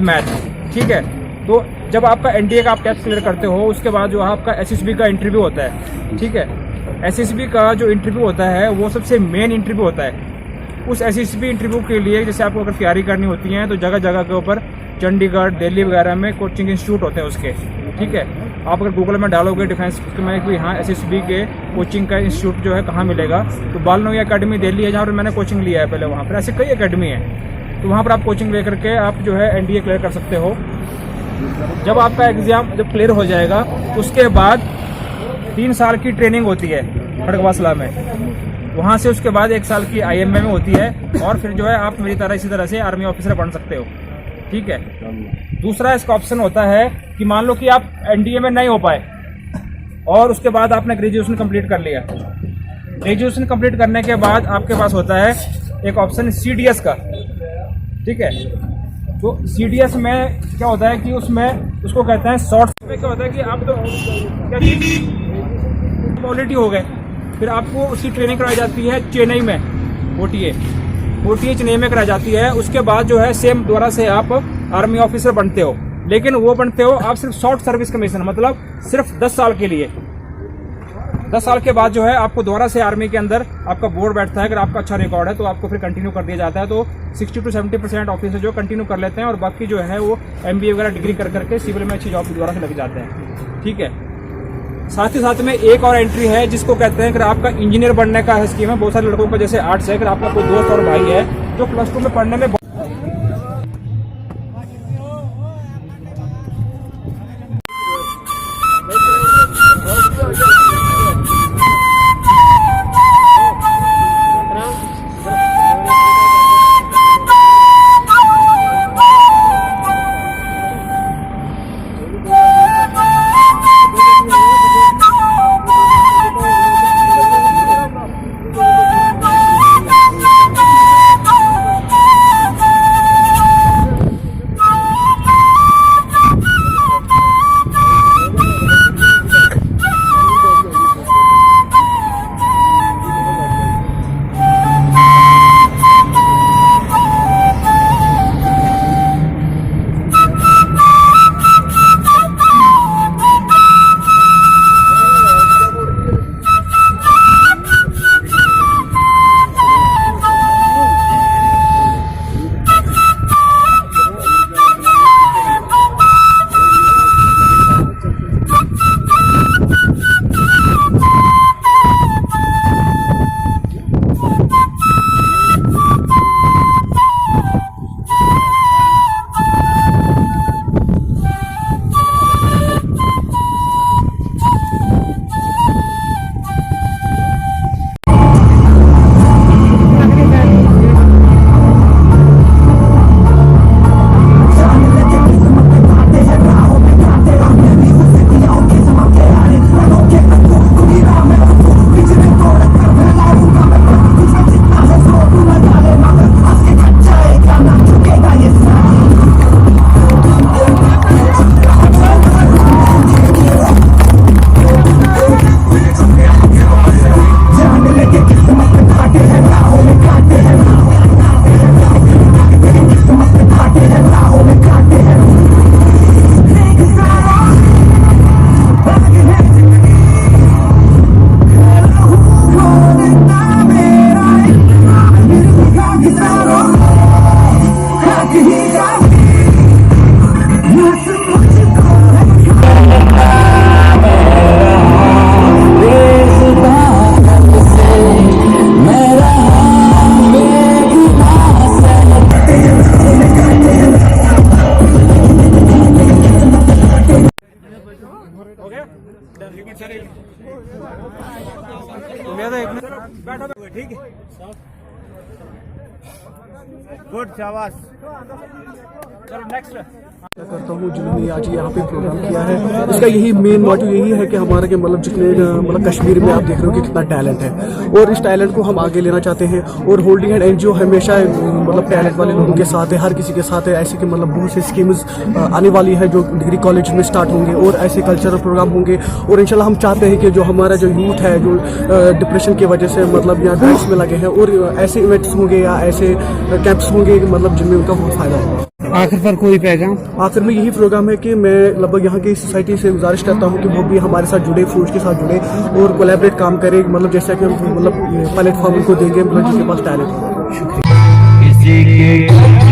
With math, ठीक है। तो जब आपका एनडीए का आप टेस्ट क्लियर करते हो उसके बाद जो आपका एसएसबी का इंटरव्यू होता है, ठीक है। एसएसबी का जो इंटरव्यू होता है वो सबसे मेन इंटरव्यू होता है। उस एसएसबी इंटरव्यू के लिए जैसे आपको अगर तैयारी करनी होती है तो जगह जगह के ऊपर चंडीगढ़, दिल्ली वगैरह में कोचिंग इंस्टीट्यूट होते हैं उसके, ठीक है। आप अगर गूगल में डालोगे डिफेंस में कि हाँ एसएसबी के कोचिंग का इंस्टीट्यूट जो है कहाँ मिलेगा, तो बालनोई अकेडमी दिल्ली है जहाँ पर मैंने कोचिंग लिया है पहले, वहाँ पर ऐसे कई अकेडमी है। तो वहाँ पर आप कोचिंग ले करके आप जो है एनडीए क्लियर कर सकते हो। जब आपका एग्ज़ाम जब क्लियर हो जाएगा उसके बाद 3 साल की ट्रेनिंग होती है खड़गवासला में। वहाँ से उसके बाद 1 साल की आईएमए में होती है और फिर जो है आप मेरी तरह इसी तरह से आर्मी ऑफिसर बन सकते हो, ठीक है। दूसरा इसका ऑप्शन होता है कि मान लो कि आप एनडीए में नहीं हो पाए और उसके बाद आपने ग्रेजुएशन कंप्लीट कर लिया। ग्रेजुएशन कंप्लीट करने के बाद आपके पास होता है एक ऑप्शन सीडीएस का, ठीक है। तो सीडीएस में क्या होता है कि उसमें उसको कहते हैं शॉर्ट में क्या होता है कि आप तो क्या क्वालिटी हो गए, फिर आपको उसकी ट्रेनिंग कराई जाती है चेन्नई में, ओटीए चेन्नई में कराई जाती है। उसके बाद जो है सेम दोबारा से आप आर्मी ऑफिसर बनते हो, लेकिन वो बनते हो आप सिर्फ शॉर्ट सर्विस कमीशन, मतलब सिर्फ 10 साल के लिए। 10 साल के बाद जो है आपको दोबारा से आर्मी के अंदर आपका बोर्ड बैठता है। अगर आपका अच्छा रिकॉर्ड है तो आपको फिर कंटिन्यू कर दिया जाता है। तो 60 to 70% ऑफिसर जो कंटिन्यू कर लेते हैं और बाकी जो है वो एमबीए वगैरह डिग्री कर करके सिविल में अच्छी जॉब दोबारा से लग जाते हैं, ठीक है। साथ ही साथ में एक और एंट्री है जिसको कहते हैं कि आपका इंजीनियर बनने का स्कीम है। बहुत सारे लड़कों का जैसे आर्ट्स है, अगर आपका कोई दोस्त और भाई है जो +2 में पढ़ने में बैठो, ठीक है, गुड, शाबाश। चलो नेक्स्ट करता हूँ जिन्होंने आज यहाँ पे प्रोग्राम किया है। इसका यही मेन मोटिव यही है कि हमारे के मतलब जितने मतलब कश्मीर में आप देख रहे हो कि कितना टैलेंट है और इस टैलेंट को हम आगे लेना चाहते हैं। और होल्डिंग हैंड एनजीओ हमेशा मतलब टैलेंट वाले लोगों के साथ है, हर किसी के साथ है। ऐसे कि मतलब बहुत सी स्कीम्स आने वाली है जो डिग्री कॉलेज में स्टार्ट होंगे और ऐसे कल्चरल प्रोग्राम होंगे। और इंशाल्लाह हम चाहते हैं कि जो हमारा जो यूथ है जो डिप्रेशन की वजह से मतलब यहाँ ड्रग्स में लगे हैं और ऐसे इवेंट्स होंगे या ऐसे कैंप्स होंगे मतलब जिनमें उनका बहुत फ़ायदा होगा। आखिर पर कोई पैगाम? आखिर में यही प्रोग्राम है कि मैं लगभग यहाँ की सोसाइटी से गुजारिश करता हूँ कि वो भी हमारे साथ जुड़े, फूड के साथ जुड़े और कोलैबोरेट काम करें, मतलब जैसा कि हम मतलब प्लेटफॉर्म उनको देंगे मतलब जिनके पास टैलेंट हो। शुक्रिया।